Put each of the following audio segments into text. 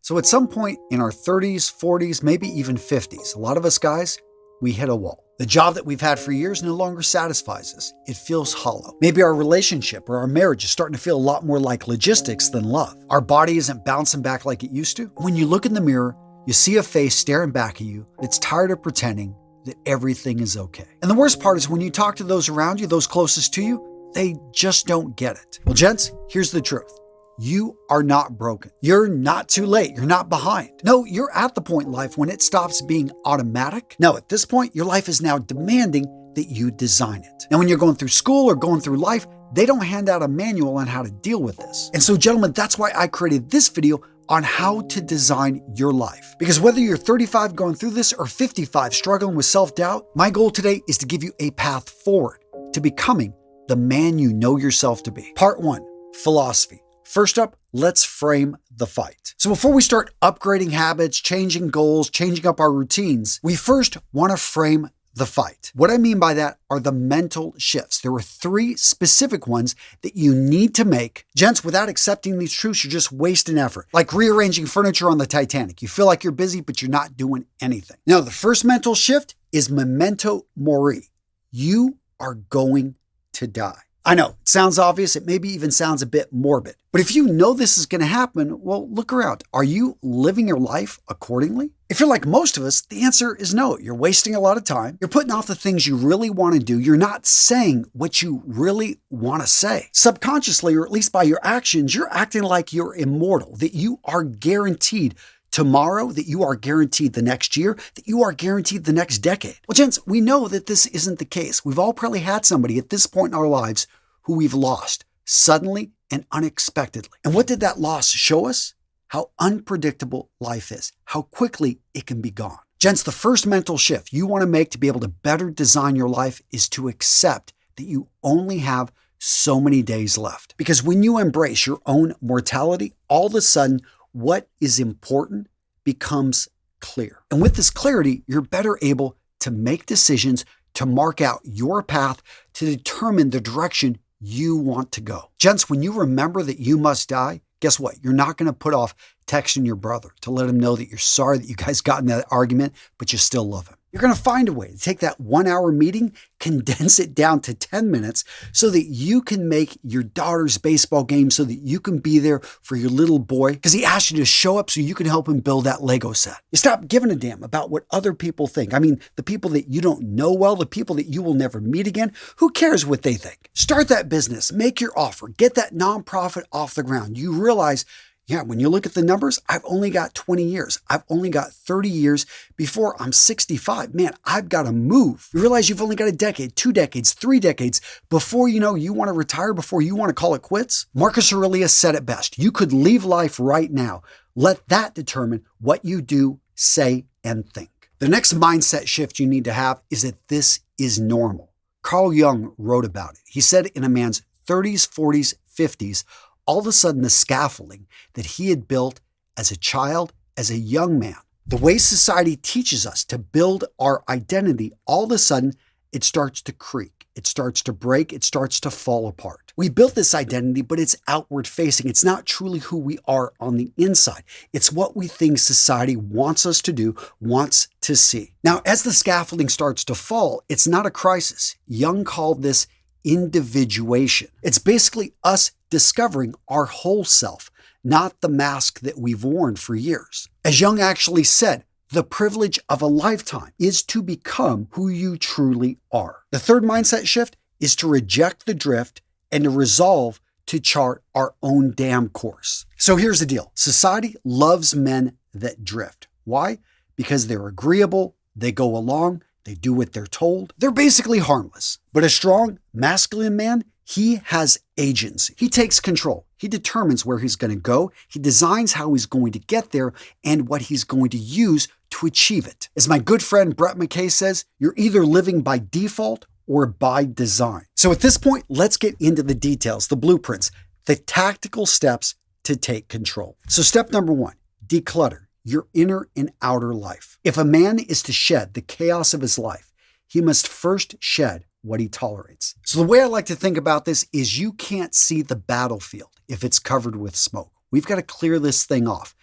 So at some point in our 30s, 40s, maybe even 50s, a lot of us guys, we hit a wall. The job that we've had for years no longer satisfies us. It feels hollow. Maybe our relationship or our marriage is starting to feel a lot more like logistics than love. Our body isn't bouncing back like it used to. When you look in the mirror, you see a face staring back at you that's tired of pretending that everything is okay. And the worst part is when you talk to those around you, those closest to you, they just don't get it. Well, gents, here's the truth. You are not broken. You're not too late. You're not behind. No, you're at the point in life when it stops being automatic. No, at this point, your life is now demanding that you design it. And when you're going through school or going through life, they don't hand out a manual on how to deal with this. And so, gentlemen, that's why I created this video on how to design your life. Because whether you're 35 going through this or 55 struggling with self-doubt, my goal today is to give you a path forward to becoming the man you know yourself to be. Part 1, philosophy. First up, let's frame the fight. So before we start upgrading habits, changing goals, changing up our routines, we first want to frame the fight. What I mean by that are the mental shifts. There are 3 specific ones that you need to make. Gents, without accepting these truths, you're just wasting effort. Like rearranging furniture on the Titanic. You feel like you're busy, but you're not doing anything. Now, the first mental shift is memento mori. You are going to die. I know, it sounds obvious, it maybe even sounds a bit morbid. But if you know this is going to happen, well, look around. Are you living your life accordingly? If you're like most of us, the answer is no. You're wasting a lot of time. You're putting off the things you really want to do. You're not saying what you really want to say. Subconsciously, or at least by your actions, you're acting like you're immortal, that you are guaranteed tomorrow, that you are guaranteed the next year, that you are guaranteed the next decade. Well, gents, we know that this isn't the case. We've all probably had somebody at this point in our lives who we've lost suddenly and unexpectedly. And what did that loss show us? How unpredictable life is, how quickly it can be gone. Gents, the first mental shift you want to make to be able to better design your life is to accept that you only have so many days left. Because when you embrace your own mortality, all of a sudden, what is important becomes clear. And with this clarity, you're better able to make decisions, to mark out your path, to determine the direction you want to go. Gents, when you remember that you must die, guess what? You're not going to put off texting your brother to let him know that you're sorry that you guys got in that argument, but you still love him. You're going to find a way to take that 1-hour meeting, condense it down to 10 minutes so that you can make your daughter's baseball game, so that you can be there for your little boy because he asked you to show up so you can help him build that Lego set. You stop giving a damn about what other people think. I mean, the people that you don't know well, the people that you will never meet again, who cares what they think? Start that business, make your offer, get that nonprofit off the ground. You realize, yeah, when you look at the numbers, I've only got 20 years. I've only got 30 years before I'm 65. Man, I've got to move. You realize you've only got a decade, 2 decades, 3 decades before you know you want to retire, before you want to call it quits. Marcus Aurelius said it best. You could leave life right now. Let that determine what you do, say, and think. The next mindset shift you need to have is that this is normal. Carl Jung wrote about it. He said in a man's 30s, 40s, 50s, all of a sudden the scaffolding that he had built as a child, as a young man, the way society teaches us to build our identity, all of a sudden it starts to creak, it starts to break, it starts to fall apart. We built this identity, but it's outward facing. It's not truly who we are on the inside. It's what we think society wants us to do, wants to see. Now, as the scaffolding starts to fall, it's not a crisis. Jung called this individuation. It's basically us discovering our whole self, not the mask that we've worn for years. As Jung actually said, the privilege of a lifetime is to become who you truly are. The third mindset shift is to reject the drift and to resolve to chart our own damn course. So here's the deal. Society loves men that drift. Why? Because they're agreeable, they go along, they do what they're told. They're basically harmless. But a strong, masculine man, he has agency. He takes control. He determines where he's going to go. He designs how he's going to get there and what he's going to use to achieve it. As my good friend Brett McKay says, you're either living by default or by design. So at this point, let's get into the details, the blueprints, the tactical steps to take control. So step number 1, declutter your inner and outer life. If a man is to shed the chaos of his life, he must first shed what he tolerates. So the way I like to think about this is you can't see the battlefield if it's covered with smoke. We've got to clear this thing off.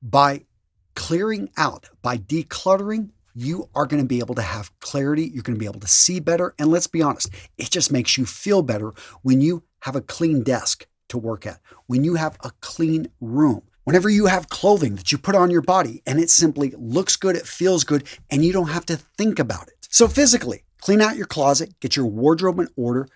By clearing out, by decluttering, you are going to be able to have clarity. You're going to be able to see better. And let's be honest, it just makes you feel better when you have a clean desk to work at, when you have a clean room, whenever you have clothing that you put on your body and it simply looks good, it feels good, and you don't have to think about it. So physically, clean out your closet, get your wardrobe in order,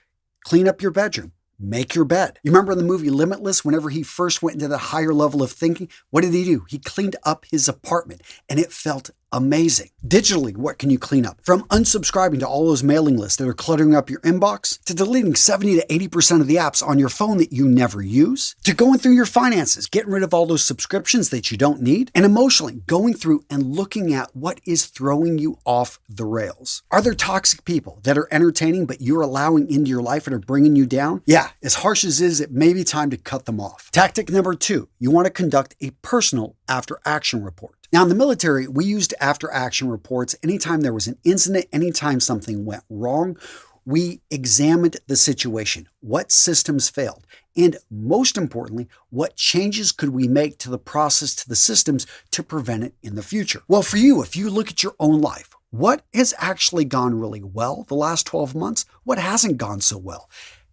clean up your bedroom. Make your bed. You remember in the movie Limitless, whenever he first went into the higher level of thinking, what did he do? He cleaned up his apartment and it felt amazing. Digitally, what can you clean up? From unsubscribing to all those mailing lists that are cluttering up your inbox, to deleting 70 to 80% of the apps on your phone that you never use, to going through your finances, getting rid of all those subscriptions that you don't need, and emotionally going through and looking at what is throwing you off the rails. Are there toxic people that are entertaining but you're allowing into your life and are bringing you down? Yeah, as harsh as it is, it may be time to cut them off. Tactic number 2, you want to conduct a personal after-action report. Now, in the military, we used after-action reports anytime there was an incident, anytime something went wrong. We examined the situation, what systems failed, and most importantly, what changes could we make to the process, to the systems to prevent it in the future. Well, for you, if you look at your own life, what has actually gone really well the last 12 months? What hasn't gone so well?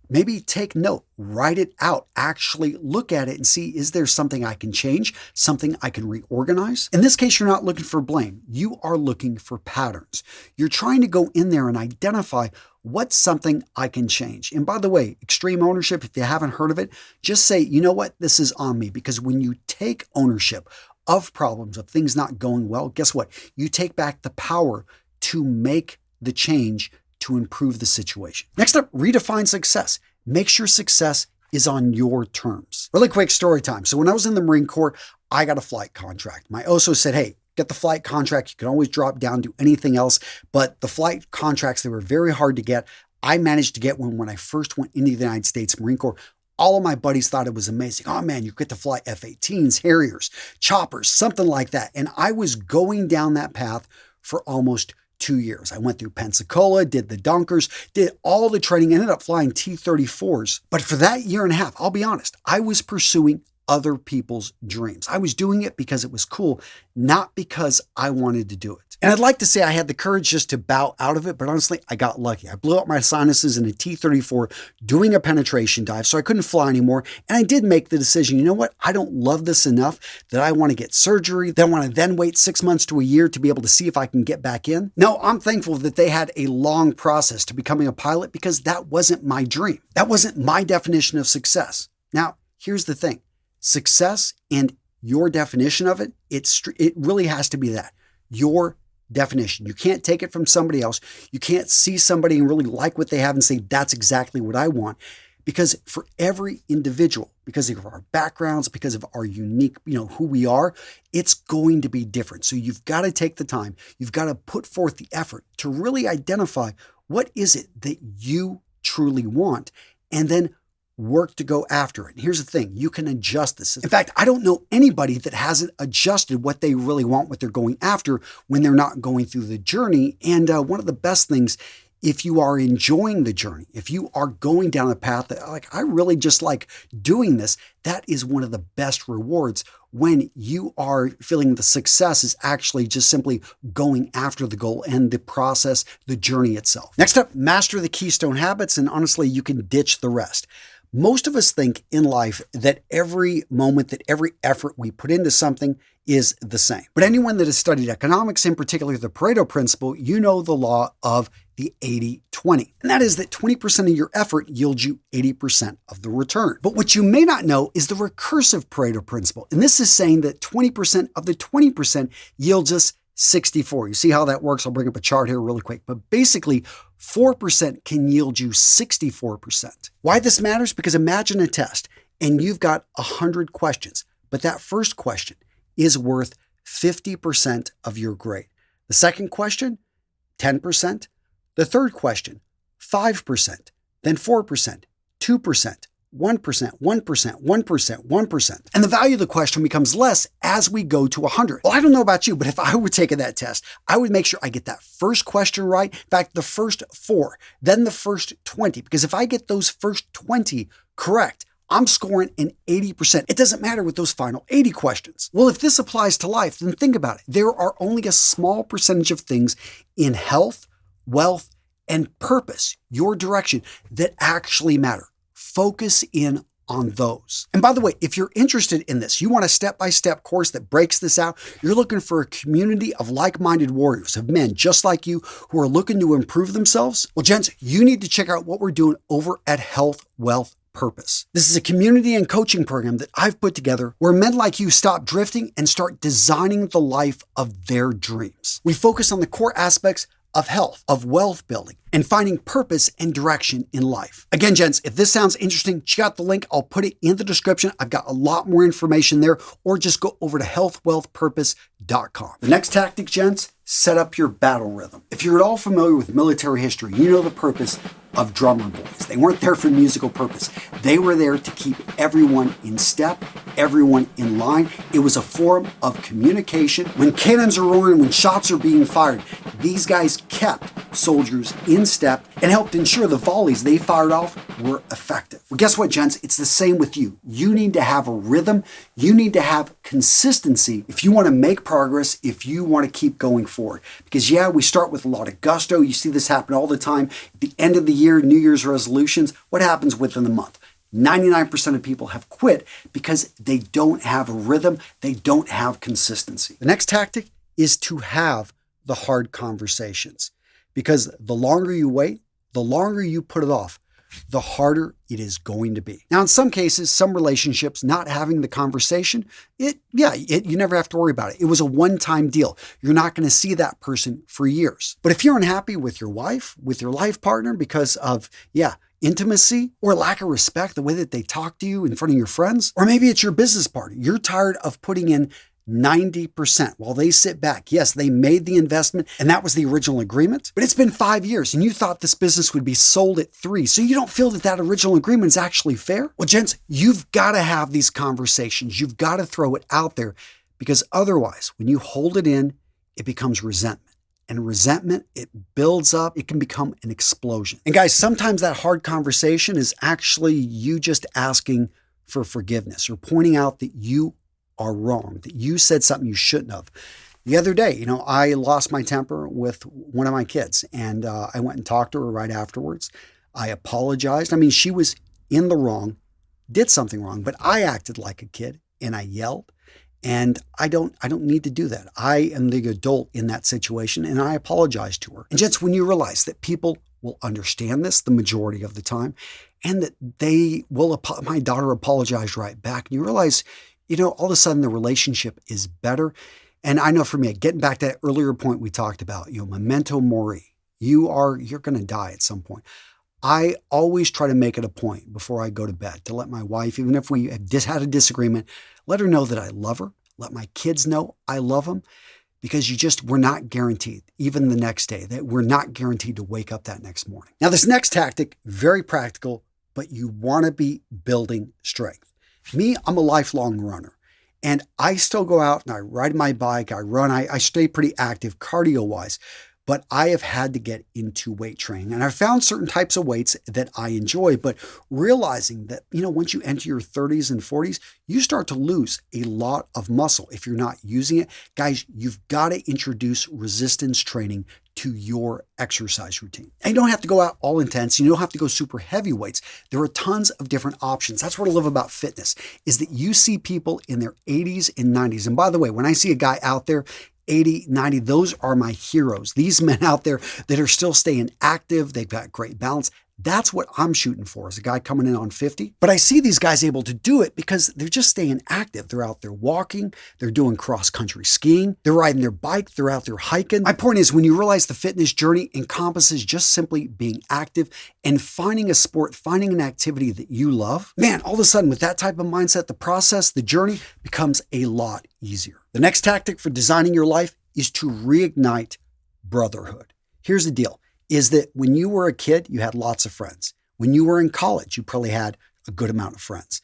Maybe take note, write it out, actually look at it and see, is there something I can change, something I can reorganize? In this case, you're not looking for blame. You are looking for patterns. You're trying to go in there and identify what's something I can change. And by the way, extreme ownership, if you haven't heard of it, just say, you know what, this is on me. Because when you take ownership of problems, of things not going well, guess what? You take back the power to make the change to improve the situation. Next up, redefine success. Make sure success is on your terms. Really quick story time. So when I was in the Marine Corps, I got a flight contract. My OSO said, hey, get the flight contract. You can always drop down, do anything else. But the flight contracts, they were very hard to get. I managed to get one when I first went into the United States Marine Corps. All of my buddies thought it was amazing. Oh man, you get to fly F-18s, Harriers, choppers, something like that. And I was going down that path for almost 2 years. I went through Pensacola, did the Dunkers, did all the training, ended up flying T-34s. But for that year and a half, I'll be honest, I was pursuing other people's dreams. I was doing it because it was cool, not because I wanted to do it. And I'd like to say I had the courage just to bow out of it, but honestly, I got lucky. I blew up my sinuses in a T-34 doing a penetration dive, so I couldn't fly anymore. And I did make the decision, you know what? I don't love this enough that I want to get surgery, that I want to then wait 6 months to a year to be able to see if I can get back in. No, I'm thankful that they had a long process to becoming a pilot because that wasn't my dream. That wasn't my definition of success. Now, here's the thing. Success and your definition of it, it really has to be that. Your definition. You can't take it from somebody else. You can't see somebody and really like what they have and say, that's exactly what I want. Because for every individual, because of our backgrounds, because of our unique, who we are, it's going to be different. So you've got to take the time. You've got to put forth the effort to really identify what is it that you truly want, and then work to go after it. And here's the thing, you can adjust this. In fact, I don't know anybody that hasn't adjusted what they really want, what they're going after when they're not going through the journey. And one of the best things, if you are enjoying the journey, if you are going down a path that I really just like doing this, that is one of the best rewards when you are feeling the success is actually just simply going after the goal and the process, the journey itself. Next up, master the keystone habits, and honestly, you can ditch the rest. Most of us think in life that every moment, that every effort we put into something is the same. But anyone that has studied economics, in particular the Pareto principle, you know the law of the 80-20. And that is that 20% of your effort yields you 80% of the return. But what you may not know is the recursive Pareto principle. And this is saying that 20% of the 20% yields us 64. You see how that works? I'll bring up a chart here really quick. But basically, 4% can yield you 64%. Why this matters? Because imagine a test and you've got 100 questions, but that first question is worth 50% of your grade. The second question, 10%. The third question, 5%, then 4%, 2%, 1%, 1%, 1%, 1%. And the value of the question becomes less as we go to 100. Well, I don't know about you, but if I were taking that test, I would make sure I get that first question right. In fact, the first 4, then the first 20. Because if I get those first 20 correct, I'm scoring an 80%. It doesn't matter with those final 80 questions. Well, if this applies to life, then think about it. There are only a small percentage of things in health, wealth, and purpose, your direction, that actually matter. Focus in on those. And by the way, if you're interested in this, you want a step-by-step course that breaks this out, you're looking for a community of like-minded warriors, of men just like you who are looking to improve themselves, well, gents, you need to check out what we're doing over at Health, Wealth, Purpose. This is a community and coaching program that I've put together where men like you stop drifting and start designing the life of their dreams. We focus on the core aspects of health, of wealth building, and finding purpose and direction in life. Again, gents, if this sounds interesting, check out the link. I'll put it in the description. I've got a lot more information there, or just go over to healthwealthpurpose.com. The next tactic, gents, set up your battle rhythm. If you're at all familiar with military history, you know the purpose of drummer boys. They weren't there for musical purpose. They were there to keep everyone in step, everyone in line. It was a form of communication. When cannons are roaring, when shots are being fired, these guys kept soldiers in step and helped ensure the volleys they fired off were effective. Well, guess what, gents? It's the same with you. You need to have a rhythm. You need to have consistency if you want to make progress, if you want to keep going forward. Because yeah, we start with a lot of gusto. You see this happen all the time. At the end of the year, New Year's resolutions, what happens within the month? 99% of people have quit because they don't have a rhythm. They don't have consistency. The next tactic is to have the hard conversations, because the longer you wait, the longer you put it off, the harder it is going to be. Now, in some cases, some relationships, not having the conversation, you never have to worry about it. It was a one-time deal. You're not going to see that person for years. But if you're unhappy with your wife, with your life partner because of, intimacy or lack of respect, the way that they talk to you in front of your friends, or maybe it's your business partner, you're tired of putting in 90% while they sit back. Yes, they made the investment and that was the original agreement, but it's been 5 years and you thought this business would be sold at 3. So you don't feel that that original agreement is actually fair? Well, gents, you've got to have these conversations. You've got to throw it out there, because otherwise, when you hold it in, it becomes resentment. And resentment, it builds up. It can become an explosion. And guys, sometimes that hard conversation is actually you just asking for forgiveness or pointing out that you are wrong, that you said something you shouldn't have. The other day, I lost my temper with one of my kids, and I went and talked to her right afterwards. I apologized. I mean, she was in the wrong, did something wrong, but I acted like a kid and I yelled. And I don't need to do that. I am the adult in that situation, and I apologize to her. And gents, when you realize that people will understand this the majority of the time, and that they will, my daughter apologized right back, and you realize, all of a sudden the relationship is better. And I know for me, getting back to that earlier point we talked about, memento mori, you're going to die at some point. I always try to make it a point before I go to bed to let my wife, even if we have had a disagreement, let her know that I love her. Let my kids know I love them, because we're not guaranteed, even the next day, that we're not guaranteed to wake up that next morning. Now, this next tactic, very practical, but you want to be building strength. Me, I'm a lifelong runner, and I still go out and I ride my bike, I run, I stay pretty active cardio-wise. But I have had to get into weight training, and I've found certain types of weights that I enjoy, but realizing that, once you enter your 30s and 40s, you start to lose a lot of muscle if you're not using it. Guys, you've got to introduce resistance training to your exercise routine. And you don't have to go out all intense. You don't have to go super heavy weights. There are tons of different options. That's what I love about fitness, is that you see people in their 80s and 90s. And by the way, when I see a guy out there 80, 90, those are my heroes. These men out there that are still staying active, they've got great balance. That's what I'm shooting for, as a guy coming in on 50. But I see these guys able to do it because they're just staying active. They're out there walking, they're doing cross-country skiing, they're riding their bike, they're out there hiking. My point is, when you realize the fitness journey encompasses just simply being active and finding a sport, finding an activity that you love, man, all of a sudden with that type of mindset, the process, the journey becomes a lot easier. The next tactic for designing your life is to reignite brotherhood. Here's the deal. Is that when you were a kid, you had lots of friends. When you were in college, you probably had a good amount of friends.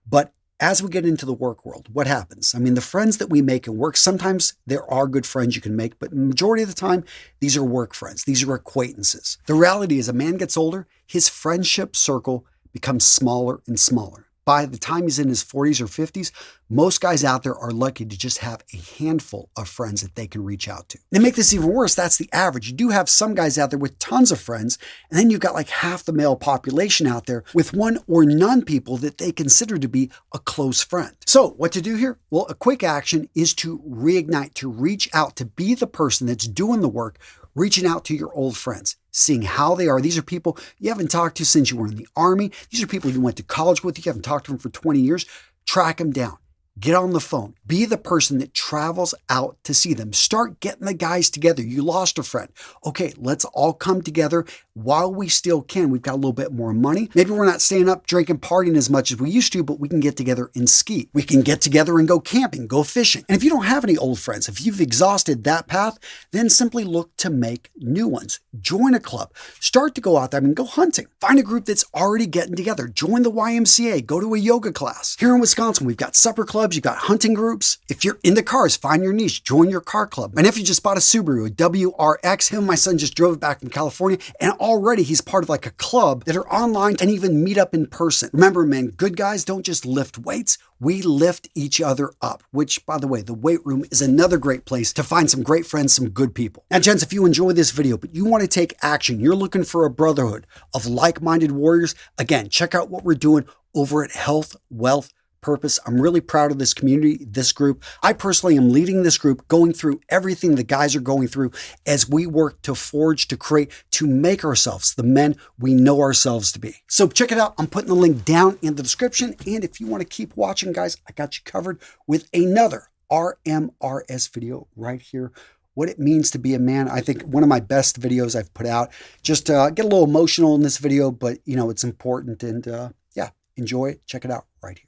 But as we get into the work world, what happens? I mean, the friends that we make in work, sometimes there are good friends you can make, but the majority of the time, these are work friends. These are acquaintances. The reality is, a man gets older, his friendship circle becomes smaller and smaller. by the time he's in his 40s or 50s, most guys out there are lucky to just have a handful of friends that they can reach out to. And to make this even worse, that's the average. You do have some guys out there with tons of friends, and then you've got like half the male population out there with one or none people that they consider to be a close friend. So what to do here? Well, a quick action is to reignite, to reach out, to be the person that's doing the work, reaching out to your old friends, seeing how they are. These are people you haven't talked to since you were in the Army. These are people you went to college with. You haven't talked to them for 20 years. Track them down. Get on the phone. Be the person that travels out to see them. Start getting the guys together. You lost a friend. Okay, let's all come together while we still can. We've got a little bit more money. Maybe we're not staying up drinking, partying as much as we used to, but we can get together and ski. We can get together and go camping, go fishing. And if you don't have any old friends, if you've exhausted that path, then simply look to make new ones. Join a club. Start to go out there. Go hunting. Find a group that's already getting together. Join the YMCA. Go to a yoga class. Here in Wisconsin, we've got supper clubs. You've got hunting groups. If you're into cars, find your niche. Join your car club. My nephew just bought a Subaru, a WRX. Him and my son just drove it back from California, and already he's part of like a club that are online and even meet up in person. Remember, man, good guys don't just lift weights. We lift each other up, which, by the way, the weight room is another great place to find some great friends, some good people. Now, gents, if you enjoy this video, but you want to take action, you're looking for a brotherhood of like-minded warriors, again, check out what we're doing over at Health, Wealth, Purpose. I'm really proud of this community, this group. I personally am leading this group, going through everything the guys are going through as we work to forge, to create, to make ourselves the men we know ourselves to be. So check it out. I'm putting the link down in the description. And if you want to keep watching, guys, I got you covered with another RMRS video right here. What it means to be a man. I think one of my best videos I've put out. Just get a little emotional in this video, but you know, it's important. And yeah, enjoy it. Check it out right here.